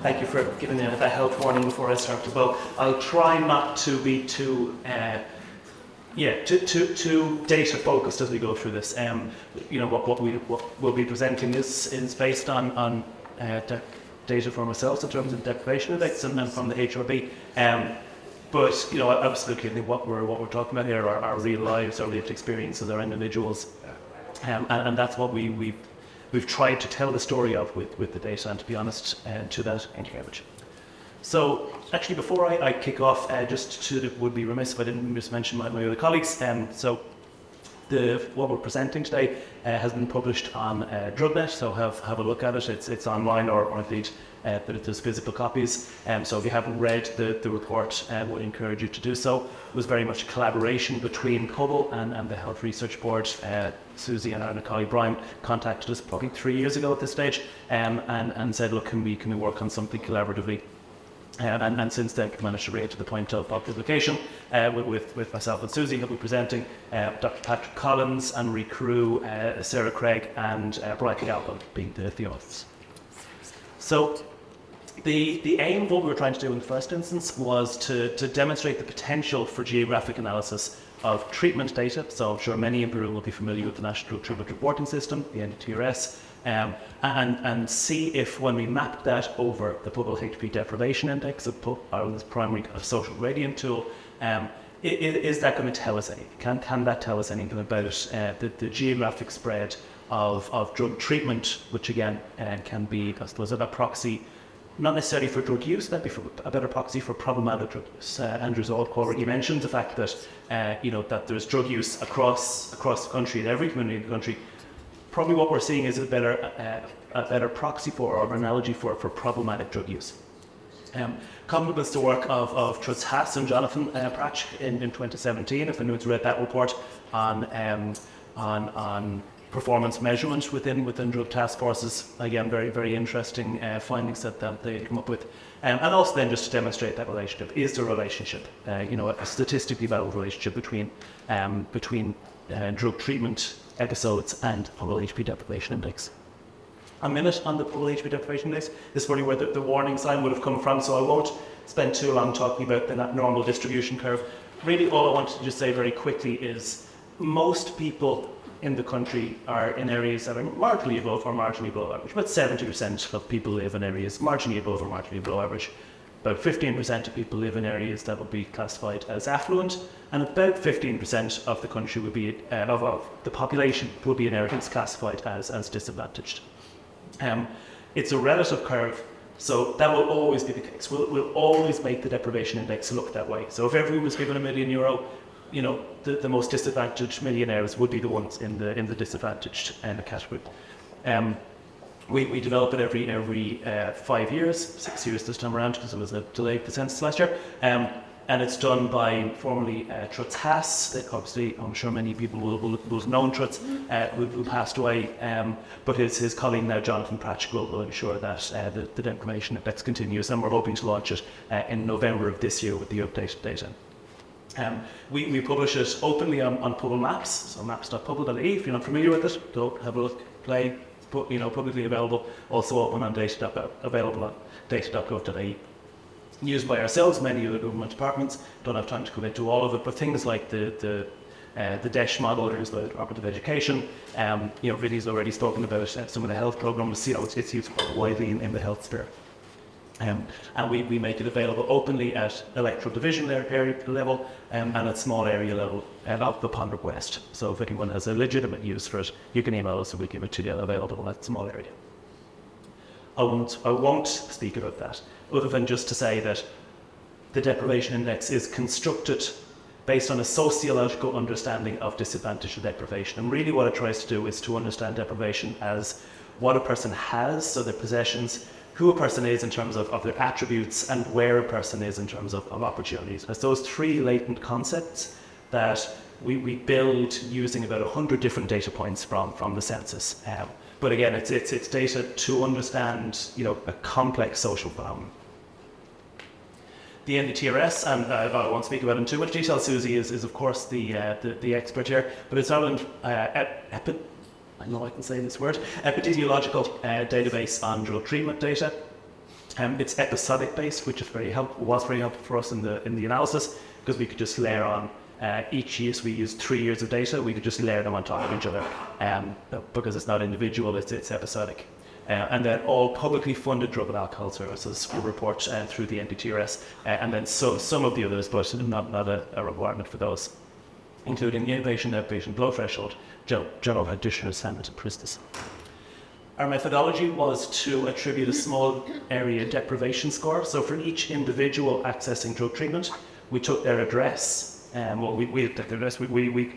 thank you for giving me that health warning before I start as well. I'll try not to be too data focused as we go through this. What we'll be presenting is based on data from ourselves in terms of deprivation index and then from the HRB. But absolutely, what we're talking about here are real lives, our lived experiences, our individuals, and that's what we've tried to tell the story of with the data, and to be honest, to that end here. So actually, before I kick off, would be remiss if I didn't just mention my other colleagues. What we're presenting today has been published on DrugNet, so have a look at it. It's online, or indeed there's physical copies. So if you haven't read the report, I would encourage you to do so. It was very much a collaboration between Pobal and the Health Research Board. Susie and our colleague Brian contacted us probably 3 years ago at this stage, and said, look, can we work on something collaboratively? And since then, we've managed to bring it to the point of publication with myself and Susie. We'll be presenting Dr. Patrick Collins, Anne-Marie Carew, Sarah Craig, and Brian Galvin being the authors. So the aim of what we were trying to do in the first instance was to demonstrate the potential for geographic analysis of treatment data. So I'm sure many in the room will be familiar with the National Treatment Reporting System, the NTRS. And see if, when we map that over the Pobal HP deprivation index of this primary kind of social gradient tool, is that going to tell us anything? Can that tell us anything about the geographic spread of drug treatment, which again can be, I suppose, a proxy, not necessarily for drug use, maybe for a better proxy for problematic drug use. Andrew's already mentioned the fact that that there's drug use across the country, in every community in the country. Probably what we're seeing is a better proxy for, or an analogy for problematic drug use. Complements the work of Truz Haas and Jonathan Pratch in 2017, if anyone's read that report on performance measurement within drug task forces. Again, very, very interesting findings that they come up with. And also then just to demonstrate that relationship. Is there a relationship, a statistically valid relationship between drug treatment episodes and Pobal HP deprivation index? A minute on the Pobal HP deprivation index is probably where the warning sign would have come from, so I won't spend too long talking about the normal distribution curve. Really, all I wanted to just say very quickly is most people in the country are in areas that are marginally above or marginally below average. About 70% of people live in areas marginally above or marginally below average. About 15% of people live in areas that will be classified as affluent, and about 15% of the country would be, of the population will be in areas classified as disadvantaged. It's a relative curve, so that will always be the case. We'll always make the deprivation index look that way. So if everyone was given €1 million, the most disadvantaged millionaires would be the ones in the disadvantaged category. We develop it every 5 years, 6 years this time around, because there was a delay of the census last year. And it's done by formerly Truz Haas. Obviously, I'm sure many people will have known Truz, who passed away. But his colleague now, Jonathan Pratch, will ensure that the information index continues, and we're hoping to launch it in November of this year with the updated data. We publish it openly on Pobal Maps, so maps.pobal.ie. If you're not familiar with it, go have a look, play. Publicly available, also open on available on data.gov.ie. Used by ourselves, many of the government departments. Don't have time to go into all of it, but things like the DESH model, used by the Department of Education. Vinny's already spoken about some of the health programs. It's used quite widely in the health sphere. And we make it available openly at electoral division area level and at small area level of the Pond West. So if anyone has a legitimate use for it, you can email us and we'll give it to you available at small area. I won't speak about that, other than just to say that the deprivation index is constructed based on a sociological understanding of disadvantage and deprivation. And really what it tries to do is to understand deprivation as what a person has, so their possessions, who a person is in terms of their attributes, and where a person is in terms of opportunities. It's those three latent concepts that we build using about 100 different data points from the census. But again, it's data to understand a complex social phenomenon. The NDTRS, and I won't speak about it in too much detail. Susie is of course the expert here, but it's Ireland I know I can say this word, epidemiological database on drug treatment data. It's episodic based, which is was very helpful for us in the analysis, because we could just layer on each year. So we used 3 years of data. We could just layer them on top of each other, because it's not individual; it's episodic. And then all publicly funded drug and alcohol services will report through the NPTRS, and then some of the others, but not a requirement for those, including inpatient, outpatient, below threshold, general practitioners, standards, and prisoners. Our methodology was to attribute a small area deprivation score. So for each individual accessing drug treatment, we took their address. We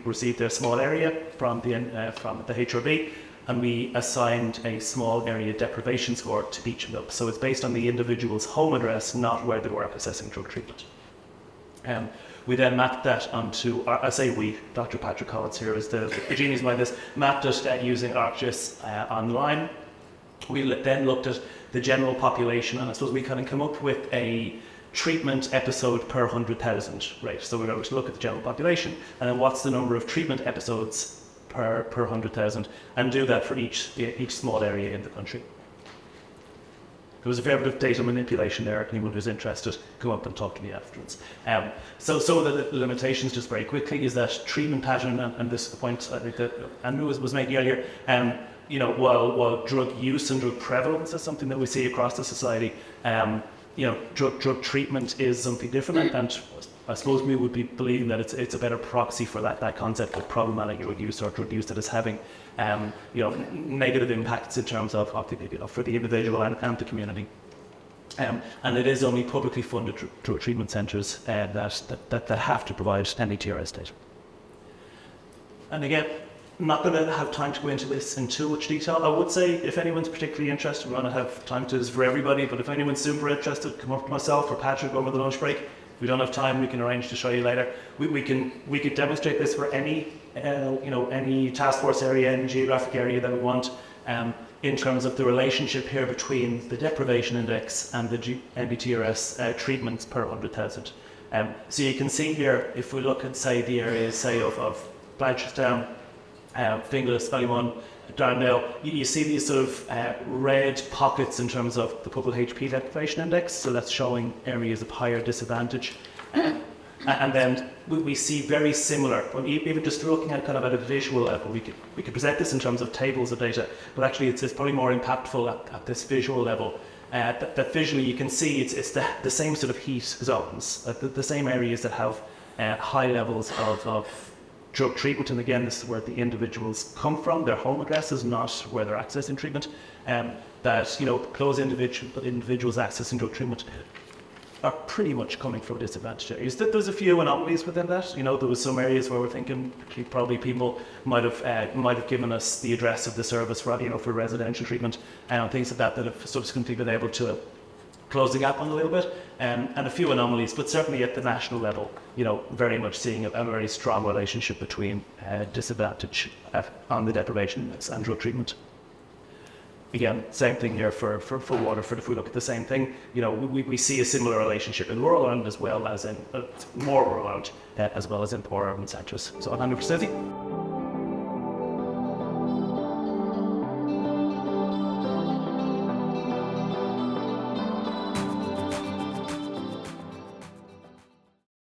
received their small area from the HRB, and we assigned a small area deprivation score to each of them. So it's based on the individual's home address, not where they were accessing drug treatment. We then mapped that onto, I say we, Dr. Patrick Collins here is the genius behind this, mapped it using ArcGIS Online. We then looked at the general population, and I suppose we kind of come up with a treatment episode per 100,000 rate. So we're going to look at the general population, and then what's the number of treatment episodes per 100,000, and do that for each small area in the country. There was a fair bit of data manipulation there. Anyone who's interested, come up and talk to me afterwards. So some of the limitations, just very quickly, is that treatment pattern, and this is the point I think that Andrew was making earlier. While drug use and drug prevalence is something that we see across the society, drug treatment is something different, and I suppose we would be believing that it's a better proxy for that concept of problematic drug use or drug use that is having negative impacts in terms of for the individual and the community. And it is only publicly funded drug treatment centres that have to provide NETRS data. And again, I'm not going to have time to go into this in too much detail. I would say if anyone's particularly interested, we're going to have time to this for everybody, but if anyone's super interested, come up to myself or Patrick over the lunch break. If we don't have time, we can arrange to show you later. We could demonstrate this for any task force area, any geographic area that we want, in terms of the relationship here between the deprivation index and the NBTRS treatments per 100,000. So you can see here, if we look at, say, the areas, say, of Blanchardstown, Finglas, Ballymun, Darndale, you see these sort of red pockets in terms of the public HP deprivation index, so that's showing areas of higher disadvantage. And then we see very similar, even just looking at kind of at a visual level, we could present this in terms of tables of data, but actually it's probably more impactful at this visual level. That visually you can see it's the same sort of heat zones, the same areas that have high levels of drug treatment, and again, this is where the individuals come from. Their home address is not where they're accessing treatment. Close individuals accessing drug treatment are pretty much coming from disadvantaged areas. There's a few anomalies within that. There was some areas where we're thinking probably people might have given us the address of the service for residential treatment and things like that have subsequently been able to close the gap on a little bit, and a few anomalies, but certainly at the national level, very much seeing a very strong relationship between disadvantage on the deprivation index and drug treatment. Again, same thing here for Waterford. If we look at the same thing, we see a similar relationship in rural Ireland as well as in more rural Ireland, as well as in poor urban centres. So I'll hand over to Susie.